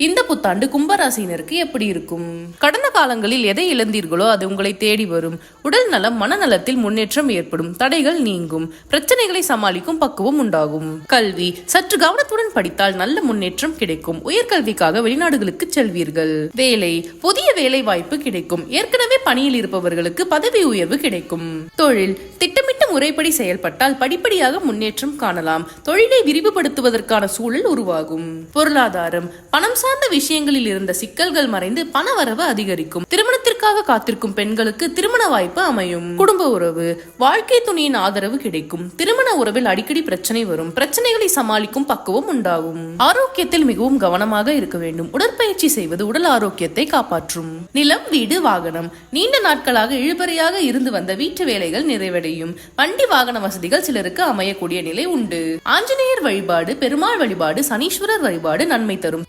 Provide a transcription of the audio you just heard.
இந்த புத்தாண்டு கும்பராசினருக்கு எப்படி இருக்கும்? கடந்த காலங்களில் எதை இழந்தீர்களோ அது உங்களை தேடி வரும். உடல் நலம், மனநலத்தில் முன்னேற்றம் ஏற்படும். தடைகள் நீங்கும். பிரச்சனைகளை சமாளிக்கும் பக்குவம் உண்டாகும். கல்வி சற்று கவனத்துடன் படித்தால் நல்ல முன்னேற்றம் கிடைக்கும். உயர்கல்விக்காக வெளிநாடுகளுக்கு செல்வீர்கள். வேலை புதிய வேலை வாய்ப்பு கிடைக்கும். ஏற்கனவே பணியில் இருப்பவர்களுக்கு பதவி உயர்வு கிடைக்கும். தொழில் திட்டமிட்ட முறைப்படி செயல்பட்டால் படிப்படியாக முன்னேற்றம் காணலாம். தொழிலை விரிவுபடுத்துவதற்கான சூழல் உருவாகும். பொருளாதாரம் பணம் சார்ந்த விஷயங்களில் இருந்த சிக்கல்கள் மறைந்து பண வரவு அதிகரிக்கும். திருமணத்திற்காக காத்திருக்கும் பெண்களுக்கு திருமண வாய்ப்பு அமையும். குடும்ப உறவு வாழ்க்கை துணையின் ஆதரவு கிடைக்கும். திருமண உறவில் அடிக்கடி பிரச்சனை வரும். பிரச்சனைகளை சமாளிக்கும் பக்குவம் உண்டாகும். ஆரோக்கியத்தில் மிகவும் கவனமாக இருக்க வேண்டும். உடற்பயிற்சி செய்வது உடல் ஆரோக்கியத்தை காப்பாற்றும். நிலம், வீடு, வாகனம் நீண்ட நாட்களாக இழுபறையாக இருந்து வந்த வீட்டு வேலைகள் நிறைவடையும். வண்டி வாகன வசதிகள் சிலருக்கு அமையக்கூடிய நிலை உண்டு. ஆஞ்சநேயர் வழிபாடு, பெருமாள் வழிபாடு, சனீஸ்வரர் வழிபாடு நன்மை தரும்.